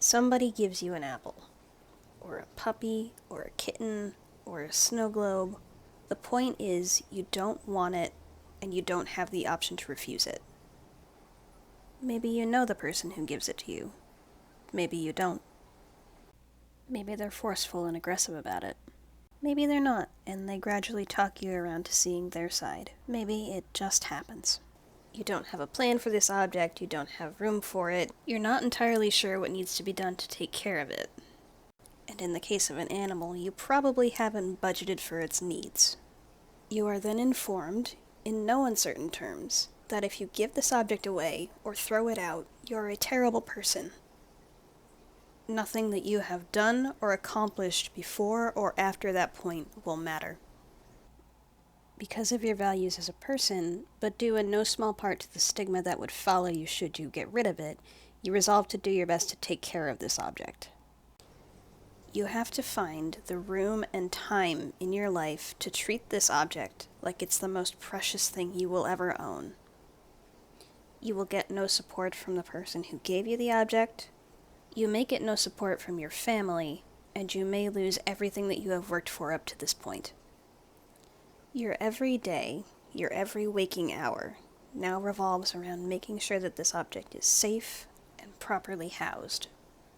Somebody gives you an apple, or a puppy, or a kitten, or a snow globe. The point is, you don't want it, and you don't have the option to refuse it. Maybe you know the person who gives it to you. Maybe you don't. Maybe they're forceful and aggressive about it. Maybe they're not, and they gradually talk you around to seeing their side. Maybe it just happens. You don't have a plan for this object, you don't have room for it, you're not entirely sure what needs to be done to take care of it. And in the case of an animal, you probably haven't budgeted for its needs. You are then informed, in no uncertain terms, that if you give this object away or throw it out, you're a terrible person. Nothing that you have done or accomplished before or after that point will matter. Because of your values as a person, but due in no small part to the stigma that would follow you should you get rid of it, you resolve to do your best to take care of this object. You have to find the room and time in your life to treat this object like it's the most precious thing you will ever own. You will get no support from the person who gave you the object. You may get no support from your family, and you may lose everything that you have worked for up to this point. Your every day, your every waking hour, now revolves around making sure that this object is safe and properly housed.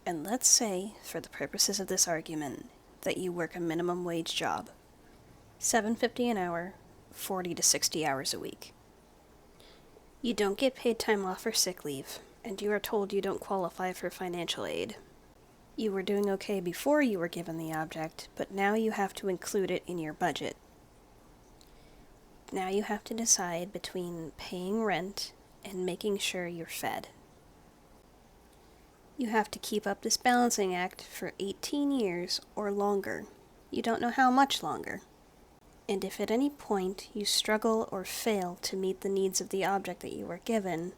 And let's say, for the purposes of this argument, that you work a minimum wage job. $7.50 an hour, 40 to 60 hours a week. You don't get paid time off or sick leave, and you are told you don't qualify for financial aid. You were doing okay before you were given the object, but now you have to include it in your budget. Now you have to decide between paying rent and making sure you're fed. You have to keep up this balancing act for 18 years or longer. You don't know how much longer. And if at any point you struggle or fail to meet the needs of the object that you were given,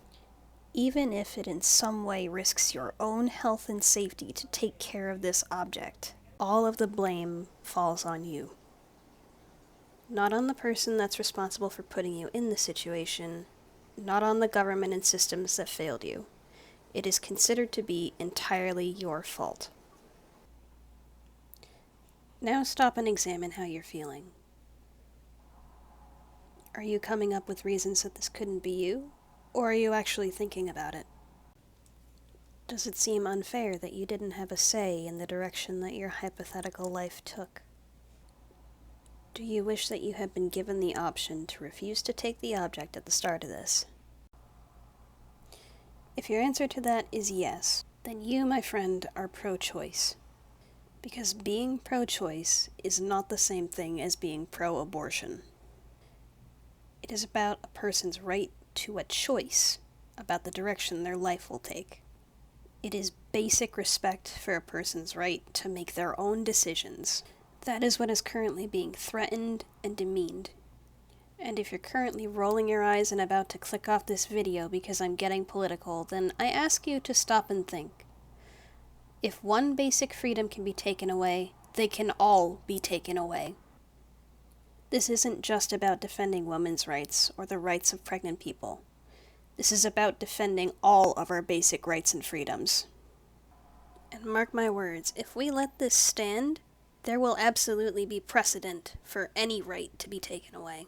even if it in some way risks your own health and safety to take care of this object, all of the blame falls on you. Not on the person that's responsible for putting you in the situation, not on the government and systems that failed you. It is considered to be entirely your fault. Now stop and examine how you're feeling. Are you coming up with reasons that this couldn't be you, or are you actually thinking about it? Does it seem unfair that you didn't have a say in the direction that your hypothetical life took? Do you wish that you had been given the option to refuse to take the object at the start of this? If your answer to that is yes, then you, my friend, are pro-choice. Because being pro-choice is not the same thing as being pro-abortion. It is about a person's right to a choice about the direction their life will take. It is basic respect for a person's right to make their own decisions. That is what is currently being threatened and demeaned. And if you're currently rolling your eyes and about to click off this video because I'm getting political, then I ask you to stop and think. If one basic freedom can be taken away, they can all be taken away. This isn't just about defending women's rights or the rights of pregnant people. This is about defending all of our basic rights and freedoms. And mark my words, if we let this stand, there will absolutely be precedent for any right to be taken away.